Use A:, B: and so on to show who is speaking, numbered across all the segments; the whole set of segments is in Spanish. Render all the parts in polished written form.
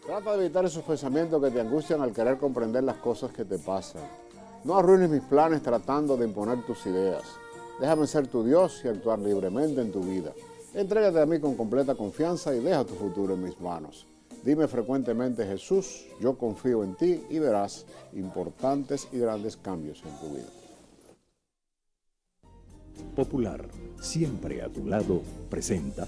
A: Trata de evitar esos pensamientos que te angustian al querer comprender las cosas que te pasan. No arruines mis planes tratando de imponer tus ideas. Déjame ser tu Dios y actuar libremente en tu vida. Entrégate a mí con completa confianza y deja tu futuro en mis manos. Dime frecuentemente, Jesús, yo confío en ti y verás importantes y grandes cambios en tu vida.
B: Popular, siempre a tu lado, presenta.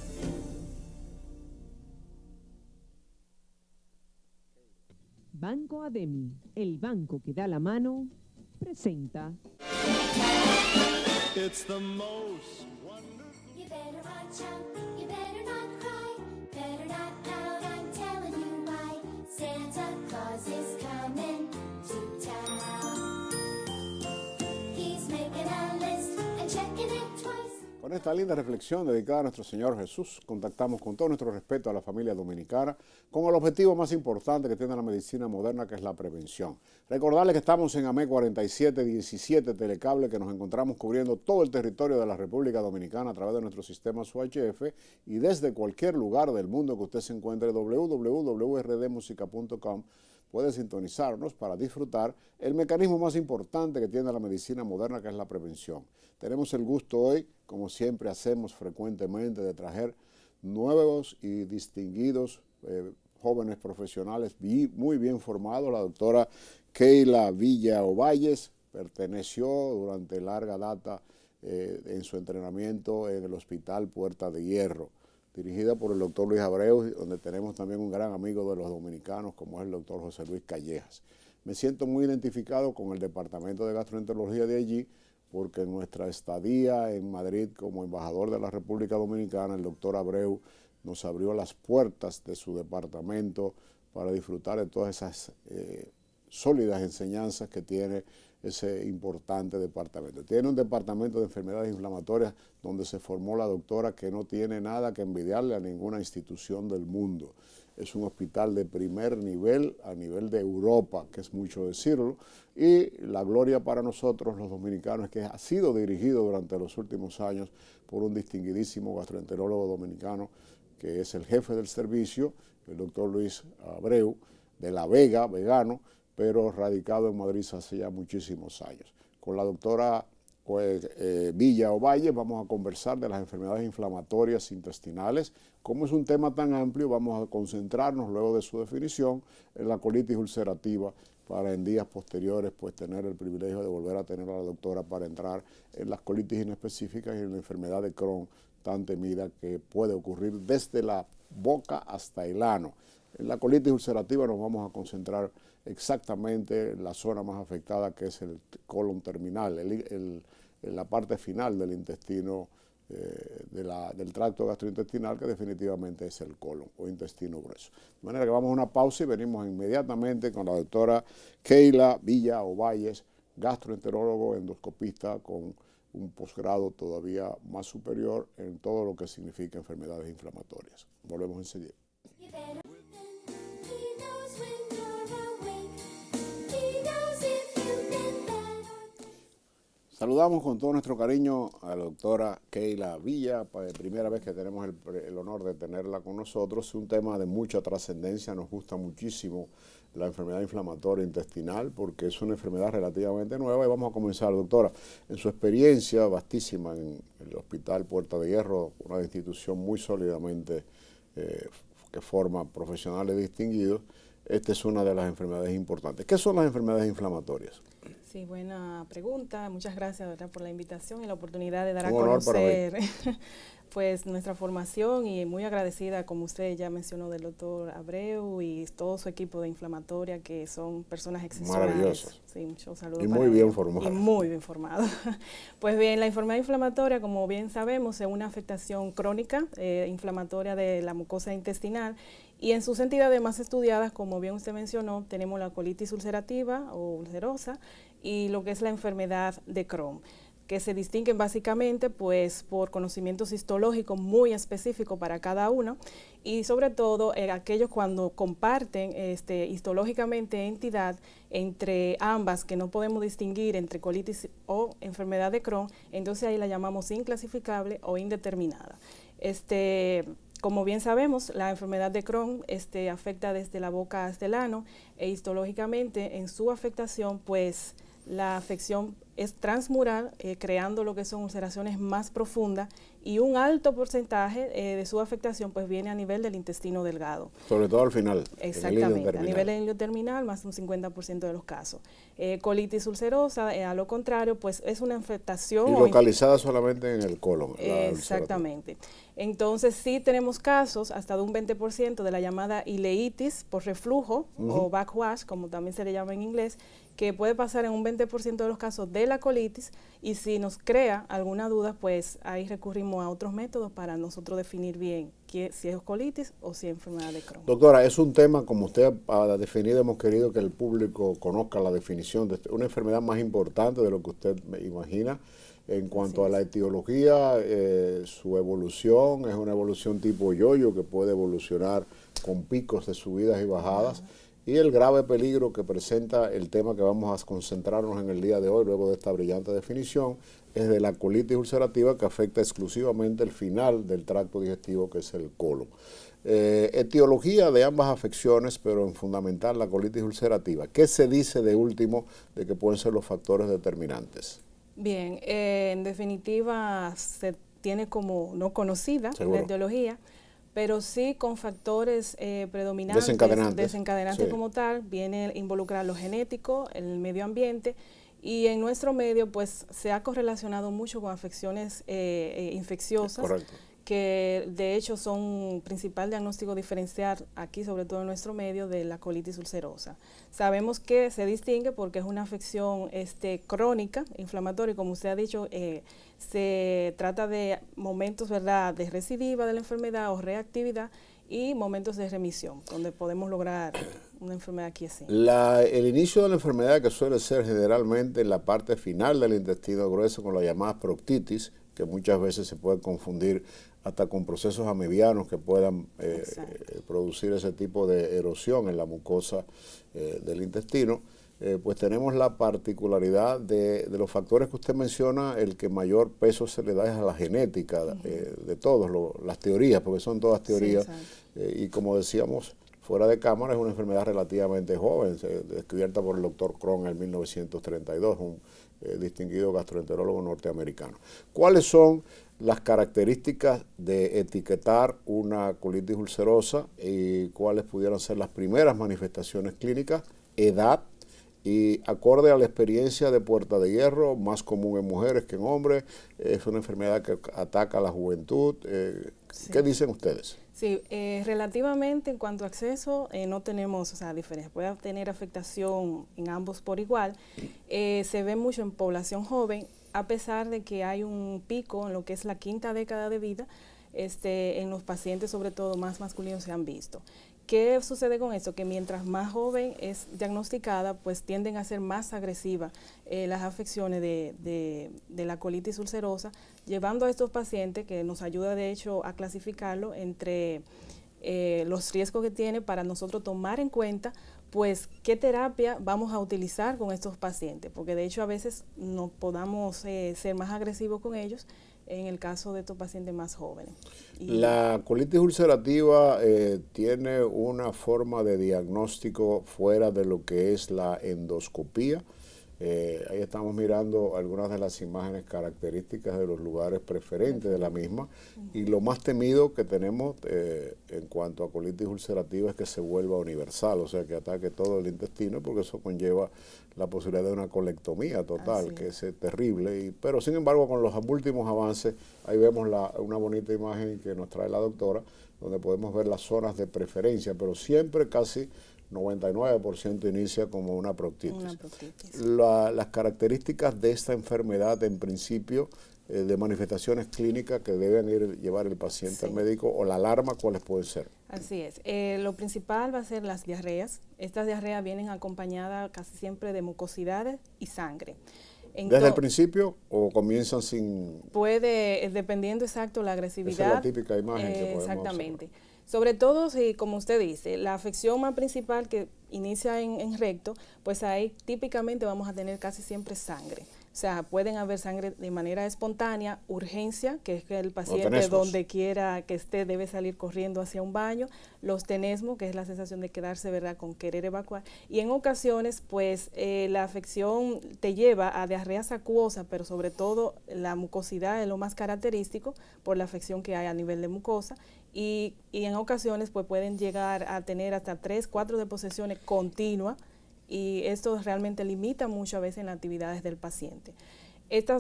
C: Banco Ademi, el banco que da la mano, presenta.
D: It's the most
E: You better watch out, you better not cry, better not pout, I'm telling you why. Santa Claus is coming to town. He's making a list and checking it twice.
A: Con esta linda reflexión dedicada a nuestro Señor Jesús, contactamos con todo nuestro respeto a la familia dominicana con el objetivo más importante que tiene la medicina moderna, que es la prevención. Recordarles que estamos en AME 4717 Telecable, que nos encontramos cubriendo todo el territorio de la República Dominicana a través de nuestro sistema UHF y desde cualquier lugar del mundo que usted se encuentre, www.rdmusica.com. Puede sintonizarnos para disfrutar el mecanismo más importante que tiene la medicina moderna, que es la prevención. Tenemos el gusto hoy, como siempre hacemos frecuentemente, de traer nuevos y distinguidos jóvenes profesionales muy bien formados. La doctora Keila Villa Ovalles perteneció durante larga data en su entrenamiento en el Hospital Puerta de Hierro, dirigida por el doctor Luis Abreu, donde tenemos también un gran amigo de los dominicanos, como es el doctor José Luis Callejas. Me siento muy identificado con el departamento de gastroenterología de allí, porque en nuestra estadía en Madrid como embajador de la República Dominicana, el doctor Abreu nos abrió las puertas de su departamento para disfrutar de todas esas sólidas enseñanzas que tiene ese importante departamento. Tiene un departamento de enfermedades inflamatorias donde se formó la doctora, que no tiene nada que envidiarle a ninguna institución del mundo. Es un hospital de primer nivel, a nivel de Europa, que es mucho decirlo, y la gloria para nosotros los dominicanos es que ha sido dirigido durante los últimos años por un distinguidísimo gastroenterólogo dominicano, que es el jefe del servicio, el doctor Luis Abreu, de La Vega, vegano, pero radicado en Madrid hace ya muchísimos años. Con la doctora Villa Ovalle vamos a conversar de las enfermedades inflamatorias intestinales. Como es un tema tan amplio, vamos a concentrarnos luego de su definición en la colitis ulcerativa, para en días posteriores pues tener el privilegio de volver a tener a la doctora para entrar en las colitis inespecíficas y en la enfermedad de Crohn tan temida, que puede ocurrir desde la boca hasta el ano. En la colitis ulcerativa nos vamos a concentrar exactamente en la zona más afectada, que es el colon terminal, la parte final del intestino, del tracto gastrointestinal, que definitivamente es el colon o intestino grueso. De manera que vamos a una pausa y venimos inmediatamente con la doctora Keila Villa Ovalles, gastroenterólogo endoscopista con un posgrado todavía más superior en todo lo que significa enfermedades inflamatorias. Volvemos enseguida. Saludamos con todo nuestro cariño a la doctora Keila Villa, primera vez que tenemos el honor de tenerla con nosotros. Es un tema de mucha trascendencia, nos gusta muchísimo la enfermedad inflamatoria intestinal, porque es una enfermedad relativamente nueva. Y vamos a comenzar, doctora, en su experiencia vastísima en el Hospital Puerta de Hierro, una institución muy sólidamente que forma profesionales distinguidos. Esta es una de las enfermedades importantes. ¿Qué son las enfermedades inflamatorias?
F: Sí, buena pregunta. Muchas gracias, ¿verdad?, por la invitación y la oportunidad de dar a
A: Un honor
F: conocer pues nuestra formación, y muy agradecida, como usted ya mencionó, del doctor Abreu y todo su equipo de inflamatoria, que son personas excepcionales.
A: Maravillosos.
F: Sí, muchos saludos.
A: Y
F: para
A: muy bien
F: ellos.
A: formados.
F: Y muy bien formados. Pues bien, la enfermedad inflamatoria, como bien sabemos, es una afectación crónica inflamatoria de la mucosa intestinal. Y en sus entidades más estudiadas, como bien usted mencionó, tenemos la colitis ulcerativa o ulcerosa y lo que es la enfermedad de Crohn, que se distinguen básicamente pues por conocimientos histológicos muy específicos para cada uno, y sobre todo aquellos cuando comparten histológicamente entidad entre ambas, que no podemos distinguir entre colitis o enfermedad de Crohn, entonces ahí la llamamos inclasificable o indeterminada. como bien sabemos, la enfermedad de Crohn afecta desde la boca hasta el ano e histológicamente en su afectación, pues la afección es transmural, creando lo que son ulceraciones más profundas y un alto porcentaje de su afectación pues viene a nivel del intestino delgado.
A: Sobre todo al final.
F: Exactamente, a nivel del hilo terminal, más de un 50% de los casos. Colitis ulcerosa, a lo contrario, pues es una afectación.
A: Y localizada solamente en el colon.
F: Exactamente. Entonces sí tenemos casos hasta de un 20% de la llamada ileitis por reflujo o backwash, como también se le llama en inglés, que puede pasar en un 20% de los casos de la colitis, y si nos crea alguna duda, pues ahí recurrimos a otros métodos para nosotros definir bien si es colitis o si es enfermedad de Crohn.
A: Doctora, es un tema, como usted ha definido, hemos querido que el público conozca la definición de una enfermedad más importante de lo que usted imagina. En cuanto a la etiología, su evolución es una evolución tipo yo-yo que puede evolucionar con picos de subidas y bajadas. Y el grave peligro que presenta el tema que vamos a concentrarnos en el día de hoy, luego de esta brillante definición, es de la colitis ulcerativa que afecta exclusivamente el final del tracto digestivo, que es el colon. Etiología de ambas afecciones, pero en fundamental la colitis ulcerativa. ¿Qué se dice de último de que pueden ser los factores determinantes?
F: Bien, en definitiva se tiene como no conocida la etiología, pero sí con factores predominantes, desencadenantes sí. Como tal, viene a involucrar lo genético, el medio ambiente, y en nuestro medio pues se ha correlacionado mucho con afecciones infecciosas.
A: Correcto.
F: Que de hecho son principal diagnóstico diferencial aquí, sobre todo en nuestro medio, de la colitis ulcerosa. Sabemos que se distingue porque es una afección crónica, inflamatoria, y como usted ha dicho, se trata de momentos, ¿verdad?, de recidiva de la enfermedad o reactividad y momentos de remisión, donde podemos lograr una enfermedad quiescente.
A: El inicio de la enfermedad, que suele ser generalmente en la parte final del intestino grueso con la llamada proctitis, que muchas veces se puede confundir hasta con procesos amibianos que puedan producir ese tipo de erosión en la mucosa del intestino, pues tenemos la particularidad de los factores que usted menciona. El que mayor peso se le da es a la genética de todos, las teorías, porque son todas teorías, y como decíamos fuera de cámara, es una enfermedad relativamente joven, descubierta por el doctor Crohn en 1932, un distinguido gastroenterólogo norteamericano. ¿Cuáles son las características de etiquetar una colitis ulcerosa y cuáles pudieran ser las primeras manifestaciones clínicas? Edad, y acorde a la experiencia de Puerta de Hierro, más común en mujeres que en hombres, es una enfermedad que ataca a la juventud. ¿Qué dicen ustedes?
F: Sí, relativamente en cuanto a acceso no tenemos diferencia. Puede tener afectación en ambos por igual. Se ve mucho en población joven, a pesar de que hay un pico en lo que es la quinta década de vida, en los pacientes sobre todo más masculinos se han visto. ¿Qué sucede con esto? Que mientras más joven es diagnosticada, pues tienden a ser más agresivas las afecciones de la colitis ulcerosa, llevando a estos pacientes, que nos ayuda de hecho a clasificarlo entre los riesgos que tiene para nosotros tomar en cuenta, pues qué terapia vamos a utilizar con estos pacientes, porque de hecho a veces no podamos ser más agresivos con ellos en el caso de estos pacientes más jóvenes.
A: La colitis ulcerativa tiene una forma de diagnóstico fuera de lo que es la endoscopía. Ahí estamos mirando algunas de las imágenes características de los lugares preferentes de la misma, y lo más temido que tenemos en cuanto a colitis ulcerativa es que se vuelva universal, o sea que ataque todo el intestino, porque eso conlleva la posibilidad de una colectomía total, que es terrible. Pero sin embargo, con los últimos avances, ahí vemos una bonita imagen que nos trae la doctora, donde podemos ver las zonas de preferencia, pero siempre casi 99% inicia como una proctitis. Las características de esta enfermedad, en principio, de manifestaciones clínicas que deben llevar el paciente al médico, o la alarma, ¿cuáles pueden ser?
F: Así es. Lo principal va a ser las diarreas. Estas diarreas vienen acompañadas casi siempre de mucosidades y sangre.
A: ¿Desde el principio o comienzan sin...?
F: Puede, dependiendo exacto la agresividad.
A: Esa es la típica imagen que podemos
F: exactamente.
A: observar.
F: Sobre todo, si, como usted dice, la afección más principal que inicia en recto, pues ahí típicamente vamos a tener casi siempre sangre. sea, pueden haber sangre de manera espontánea, urgencia, que es que el paciente
A: tenesmos.
F: donde quiera que esté debe salir corriendo hacia un baño, los tenesmos, que es la sensación de quedarse, ¿verdad?, con querer evacuar. Y en ocasiones, pues, la afección te lleva a diarreas acuosas, pero sobre todo la mucosidad es lo más característico por la afección que hay a nivel de mucosa. Y en ocasiones, pues, pueden llegar a tener hasta 3, 4 deposiciones continuas, y esto realmente limita mucho a veces en las actividades del paciente. Esto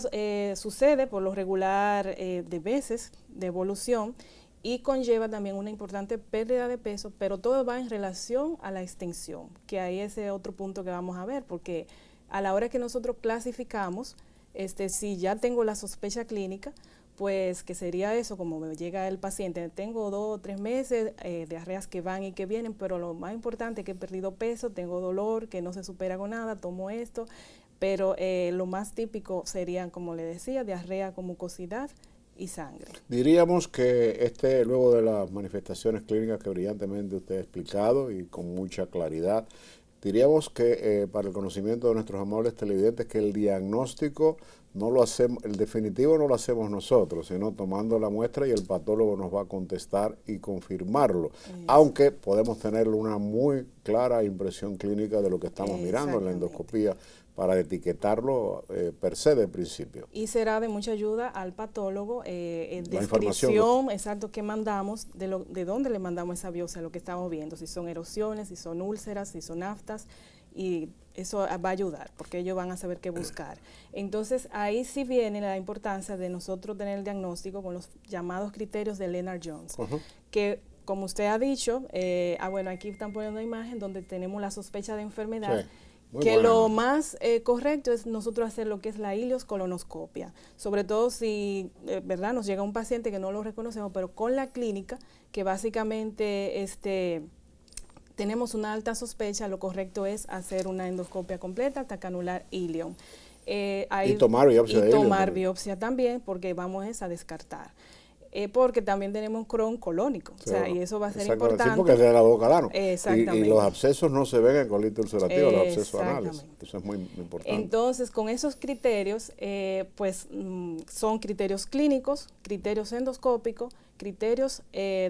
F: sucede por lo regular de veces de evolución y conlleva también una importante pérdida de peso, pero todo va en relación a la extensión, que ahí es otro punto que vamos a ver, porque a la hora que nosotros clasificamos, si ya tengo la sospecha clínica, pues que sería eso, como me llega el paciente, tengo 2 o 3 meses, diarreas que van y que vienen, pero lo más importante es que he perdido peso, tengo dolor, que no se supera con nada, tomo esto, pero lo más típico serían, como le decía, diarrea con mucosidad y sangre.
A: Diríamos que luego de las manifestaciones clínicas que brillantemente usted ha explicado y con mucha claridad, diríamos que para el conocimiento de nuestros amables televidentes, que el diagnóstico no lo hacemos, el definitivo no lo hacemos nosotros, sino tomando la muestra y el patólogo nos va a contestar y confirmarlo, aunque podemos tener una muy clara impresión clínica de lo que estamos mirando en la endoscopía para etiquetarlo per se de principio.
F: Y será de mucha ayuda al patólogo en descripción, exacto, que mandamos, de dónde le mandamos esa biopsia, lo que estamos viendo, si son erosiones, si son úlceras, si son aftas, y eso va a ayudar, porque ellos van a saber qué buscar. Entonces, ahí sí viene la importancia de nosotros tener el diagnóstico con los llamados criterios de Lennard-Jones, que, como usted ha dicho, bueno, aquí están poniendo una imagen donde tenemos la sospecha de enfermedad,
A: Sí.
F: Que lo más correcto es nosotros hacer lo que es la ileoscolonoscopia, sobre todo si, ¿verdad?, nos llega un paciente que no lo reconocemos, pero con la clínica, que básicamente tenemos una alta sospecha, lo correcto es hacer una endoscopia completa hasta canular ilion.
A: Y tomar biopsia de
F: ilion. Y tomar
A: también.
F: biopsia también, porque vamos a descartar. Porque también tenemos Crohn colónico, o sea, y eso va a ser importante.
A: Sí, porque es de la boca al ano.
F: Exactamente.
A: Y los abscesos no se ven en colitis ulcerativa, los abscesos anales. Eso es muy importante.
F: Entonces, con esos criterios, pues son criterios clínicos, criterios endoscópicos, criterios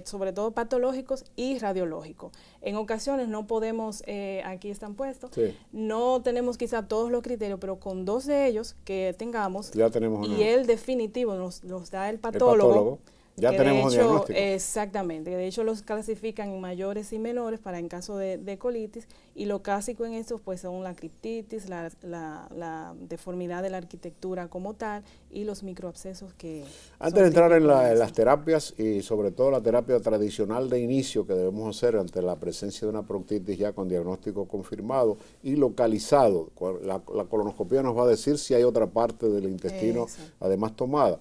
F: sobre todo patológicos y radiológicos. En ocasiones no podemos, aquí están puestos, no tenemos quizá todos los criterios, pero con 2 de ellos que tengamos,
A: ya tenemos
F: y el definitivo nos da el patólogo.
A: Ya tenemos un diagnóstico.
F: Exactamente, de hecho los clasifican en mayores y menores para en caso de colitis, y lo clásico en estos pues son la criptitis, la deformidad de la arquitectura como tal y los microabscesos que...
A: Antes de entrar en las terapias y sobre todo la terapia tradicional de inicio que debemos hacer ante la presencia de una proctitis ya con diagnóstico confirmado y localizado, la colonoscopia nos va a decir si hay otra parte del intestino además tomada.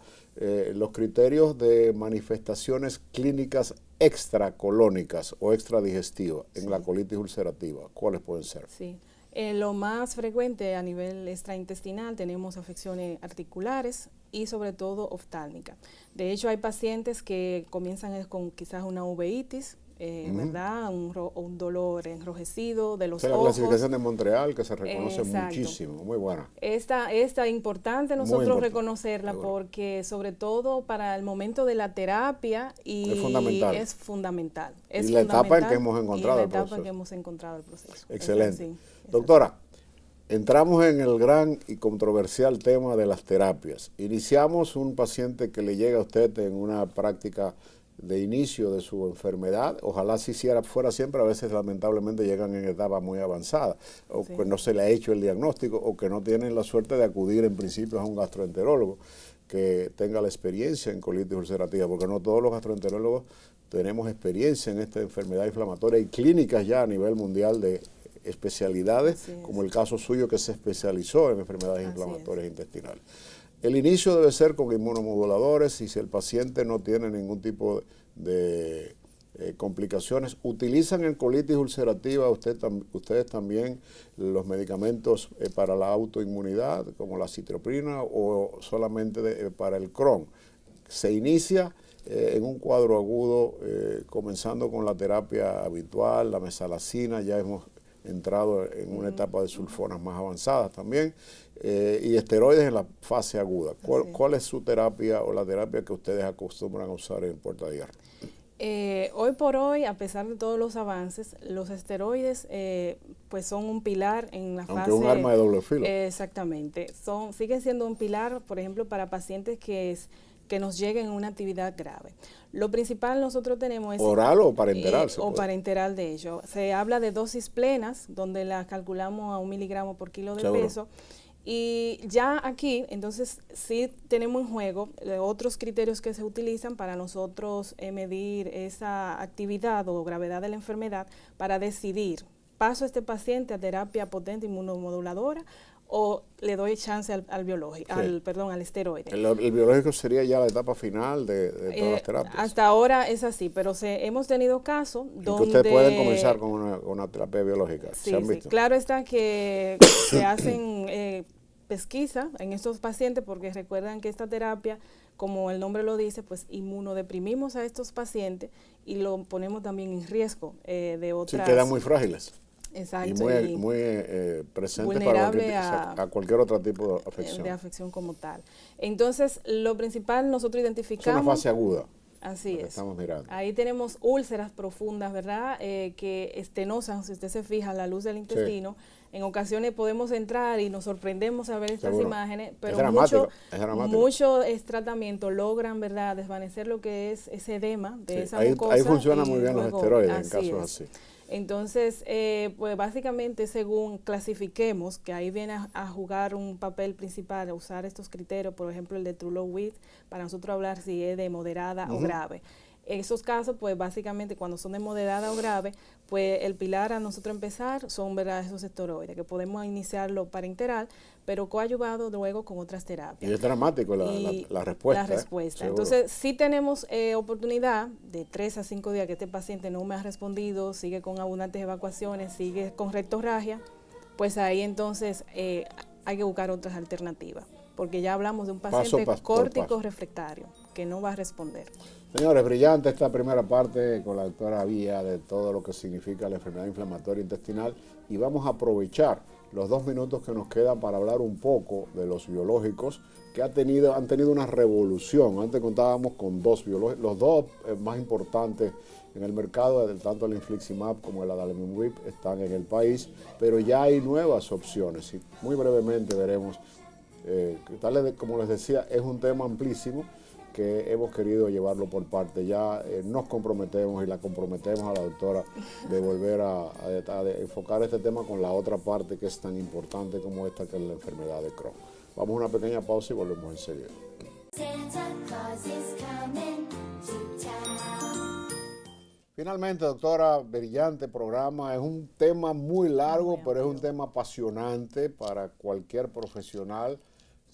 A: Los criterios de manifestaciones clínicas extracolónicas o extradigestivas en la colitis ulcerativa, ¿cuáles pueden ser?
F: Sí, lo más frecuente a nivel extraintestinal tenemos afecciones articulares y sobre todo oftálmicas. De hecho, hay pacientes que comienzan con quizás una uveitis, ¿verdad? Un dolor enrojecido de los ojos.
A: La clasificación de Montreal que se reconoce muchísimo, muy buena.
F: Esta importante nosotros reconocerla porque sobre todo para el momento de la terapia es fundamental.
A: Y la etapa en que hemos encontrado
F: el proceso.
A: Excelente. Doctora, entramos en el gran y controversial tema de las terapias. Iniciamos un paciente que le llega a usted en una práctica de inicio de su enfermedad, ojalá si fuera siempre, a veces lamentablemente llegan en etapa muy avanzada, o que no se le ha hecho el diagnóstico, o que no tienen la suerte de acudir en principio a un gastroenterólogo que tenga la experiencia en colitis ulcerativa, porque no todos los gastroenterólogos tenemos experiencia en esta enfermedad inflamatoria y clínicas ya a nivel mundial de especialidades, como el caso suyo que se especializó en enfermedades inflamatorias intestinales. El inicio debe ser con inmunomoduladores y si el paciente no tiene ningún tipo de complicaciones. ¿Utilizan en colitis ulcerativa ustedes también los medicamentos para la autoinmunidad, como la citroprina, o solamente para el Crohn? Se inicia en un cuadro agudo, comenzando con la terapia habitual, la mesalazina, ya hemos entrado en una etapa de sulfonas más avanzadas también, y esteroides en la fase aguda.
F: Así es.
A: ¿Cuál es su terapia o la terapia que ustedes acostumbran a usar en Puerta de Hierro?
F: Hoy por hoy, a pesar de todos los avances, los esteroides pues son un pilar en la fase...
A: Aunque es un arma de doble filo.
F: Exactamente. Siguen siendo un pilar, por ejemplo, para pacientes que nos lleguen a una actividad grave. Lo principal nosotros tenemos es...
A: ¿Oral o parenteral?
F: o parenteral de ello. Se habla de dosis plenas, donde las calculamos a 1 miligramo por kilo de
A: Seguro.
F: peso. Y ya aquí, entonces, sí tenemos en juego otros criterios que se utilizan para nosotros medir esa actividad o gravedad de la enfermedad para decidir, ¿paso a este paciente a terapia potente inmunomoduladora o le doy chance al biológico,
A: Sí.
F: al esteroide?
A: El biológico sería ya la etapa final de todas las terapias.
F: Hasta ahora es así, pero hemos tenido casos
A: En
F: donde...
A: que ustedes pueden comenzar con una terapia biológica.
F: Sí,
A: ¿Se han
F: sí.
A: visto?
F: Claro está que se hacen pesquisa en estos pacientes porque recuerdan que esta terapia, como el nombre lo dice, pues inmunodeprimimos a estos pacientes y lo ponemos también en riesgo de
A: Sí,
F: otras...
A: quedan muy frágiles.
F: Exacto.
A: Y muy presentes
F: vulnerable
A: a cualquier otro tipo de afección.
F: de afección como tal. Entonces, lo principal nosotros
A: Es
F: identificamos...
A: una fase aguda.
F: Así
A: lo que
F: es.
A: estamos mirando.
F: Ahí tenemos úlceras profundas, ¿verdad? Que estenosan, si usted se fija, la luz del intestino. En ocasiones podemos entrar y nos sorprendemos a ver estas
A: Seguro.
F: imágenes, pero
A: Es dramático, es dramático.
F: muchos tratamientos logran, ¿verdad?, desvanecer lo que es ese edema de
A: Sí,
F: esa
A: ahí
F: mucosa.
A: funcionan
F: y
A: muy bien los
F: luego-
A: esteroides en
F: así
A: casos
F: es.
A: así.
F: Entonces, pues básicamente según clasifiquemos, que ahí viene a jugar un papel principal, a usar estos criterios, por ejemplo el de True Low Width, para nosotros hablar si es de moderada o grave. En esos casos, pues básicamente cuando son de moderada o grave, pues el pilar a nosotros empezar son, ¿verdad?, esos esteroides, que podemos iniciarlo parenteral, pero coadyuvado luego con otras terapias.
A: Y es dramático
F: Y
A: la respuesta.
F: La respuesta.
A: Seguro.
F: Entonces, sí tenemos oportunidad de 3 a 5 días que este paciente no me ha respondido, sigue con abundantes evacuaciones, sigue con rectorragia, pues ahí entonces hay que buscar otras alternativas, porque ya hablamos de un paciente
A: por
F: córtico
A: paso.
F: refractario que no va a responder.
A: Señores, brillante esta primera parte con la doctora Vía de todo lo que significa la enfermedad inflamatoria intestinal y vamos a aprovechar los 2 minutos que nos quedan para hablar un poco de los biológicos que han tenido una revolución. Antes contábamos con 2 biológicos, los 2 más importantes en el mercado, tanto el infliximab como el adalimumab están en el país, pero ya hay nuevas opciones y muy brevemente veremos, como les decía, es un tema amplísimo que hemos querido llevarlo por parte. Ya nos comprometemos y la comprometemos a la doctora de volver a enfocar este tema con la otra parte que es tan importante como esta, que es la enfermedad de Crohn. Vamos a una pequeña pausa y volvemos enseguida.
E: Santa Claus is coming to town.
A: Finalmente, doctora, brillante programa. Es un tema muy largo, pero es un tema apasionante para cualquier profesional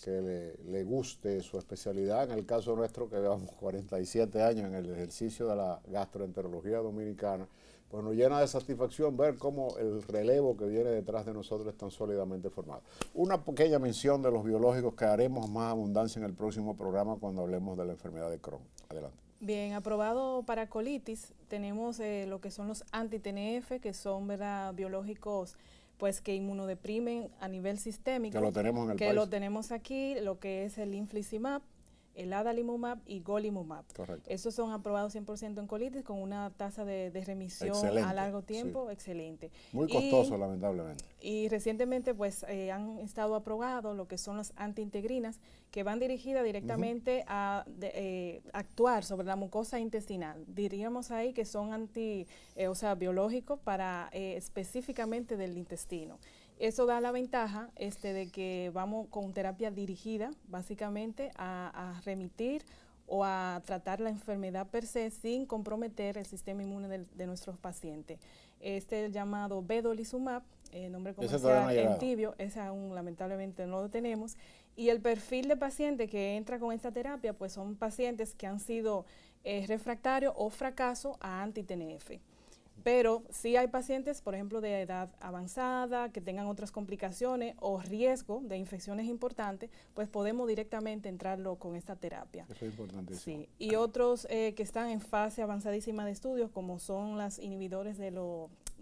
A: que le guste su especialidad. En el caso nuestro, que llevamos 47 años en el ejercicio de la gastroenterología dominicana, pues nos llena de satisfacción ver cómo el relevo que viene detrás de nosotros es tan sólidamente formado. Una pequeña mención de los biológicos que haremos más abundancia en el próximo programa cuando hablemos de la enfermedad de Crohn. Adelante.
F: Bien, aprobado para colitis, tenemos lo que son los anti-TNF, que son, ¿verdad?, biológicos pues que inmunodeprimen a nivel sistémico.
A: Que lo tenemos en el
F: que
A: país.
F: lo tenemos aquí, lo que es el infliximab, el adalimumab y golimumab.
A: Correcto.
F: Estos son aprobados 100% en colitis con una tasa de remisión
A: Excelente,
F: a largo tiempo,
A: sí.
F: excelente.
A: Muy costoso, lamentablemente.
F: Y recientemente pues han estado aprobados lo que son las antiintegrinas, que van dirigidas directamente a actuar sobre la mucosa intestinal. Diríamos ahí que son biológicos para específicamente del intestino. Eso da la ventaja de que vamos con terapia dirigida básicamente a remitir o a tratar la enfermedad per se sin comprometer el sistema inmune de nuestros pacientes. Es llamado vedolizumab, nombre comercial en tibio, ese aún lamentablemente no lo tenemos. Y el perfil de paciente que entra con esta terapia pues son pacientes que han sido refractarios o fracaso a anti-TNF. Pero sí hay pacientes, por ejemplo, de edad avanzada, que tengan otras complicaciones o riesgo de infecciones importantes, pues podemos directamente entrarlo con esta terapia.
A: Eso es importantísimo.
F: Sí. Y otros que están en fase avanzadísima de estudios, como son las inhibidores de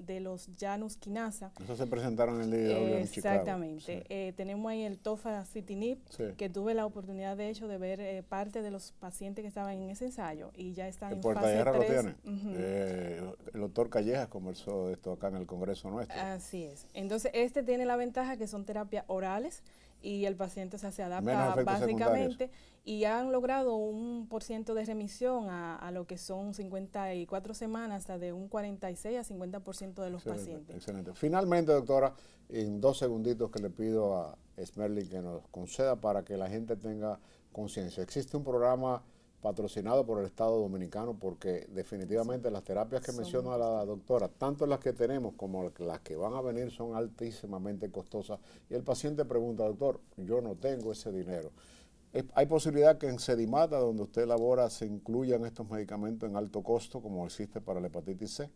F: de los Janus quinasa.
A: Eso se presentaron en el día de hoy en Chicago.
F: Exactamente.
A: Sí.
F: Tenemos ahí el tofacitinib,
A: Sí.
F: que tuve la oportunidad de hecho de ver parte de los pacientes que estaban en ese ensayo y ya están
A: El
F: en fase
A: Portaguerra lo
F: 3.
A: tiene.
F: Ujú.
A: El doctor Callejas conversó de esto acá en el Congreso nuestro.
F: Así es. Entonces, este tiene la ventaja que son terapias orales y el paciente se
A: Menos
F: adapta
A: efectos
F: básicamente y han logrado un % de remisión a lo que son 54 semanas, hasta de un 46 a 50% de los
A: Excelente,
F: pacientes.
A: excelente. Finalmente, doctora, en 2 segunditos que le pido a Esmerlin que nos conceda para que la gente tenga conciencia. Existe un programa patrocinado por el Estado Dominicano porque definitivamente las terapias que menciona la doctora, tanto las que tenemos como las que van a venir, son altísimamente costosas y el paciente pregunta, doctor, yo no tengo ese dinero. ¿Hay posibilidad que en Sedimata, donde usted labora, se incluyan estos medicamentos en alto costo como existe para la hepatitis C?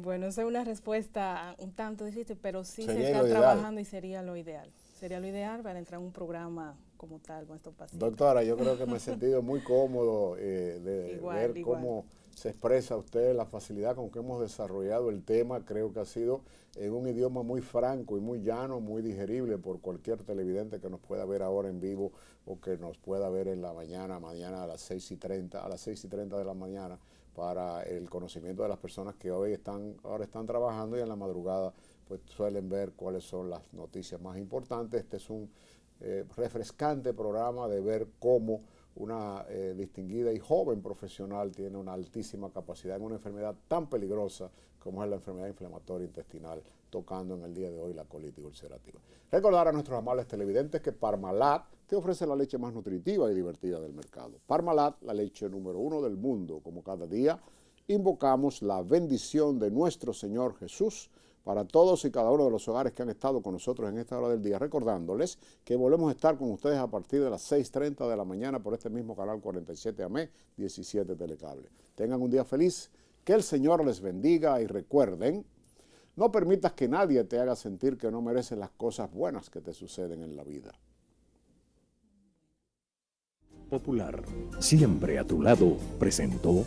F: Bueno, esa es una respuesta un tanto difícil, pero sí
A: Sería
F: se
A: lo
F: está
A: ideal.
F: trabajando y sería lo ideal. Sería lo ideal para entrar en un programa como tal con estos pacientes.
A: Doctora, yo creo que me he sentido muy cómodo de
F: Igual,
A: ver cómo se expresa usted, la facilidad con que hemos desarrollado el tema. Creo que ha sido en un idioma muy franco y muy llano, muy digerible por cualquier televidente que nos pueda ver ahora en vivo o que nos pueda ver en la mañana a las 6:30 de la mañana, para el conocimiento de las personas que ahora están trabajando y en la madrugada pues suelen ver cuáles son las noticias más importantes. Este es un refrescante programa de ver cómo una distinguida y joven profesional tiene una altísima capacidad en una enfermedad tan peligrosa como es la enfermedad inflamatoria intestinal, tocando en el día de hoy la colitis ulcerativa. Recordar a nuestros amables televidentes que Parmalat te ofrece la leche más nutritiva y divertida del mercado. Parmalat, la leche número 1 del mundo. Como cada día, invocamos la bendición de nuestro Señor Jesús para todos y cada uno de los hogares que han estado con nosotros en esta hora del día, recordándoles que volvemos a estar con ustedes a partir de las 6:30 de la mañana por este mismo canal 47 AM, 17 Telecable. Tengan un día feliz, que el Señor les bendiga y recuerden, no permitas que nadie te haga sentir que no mereces las cosas buenas que te suceden en la vida.
B: Popular, siempre a tu lado, presentó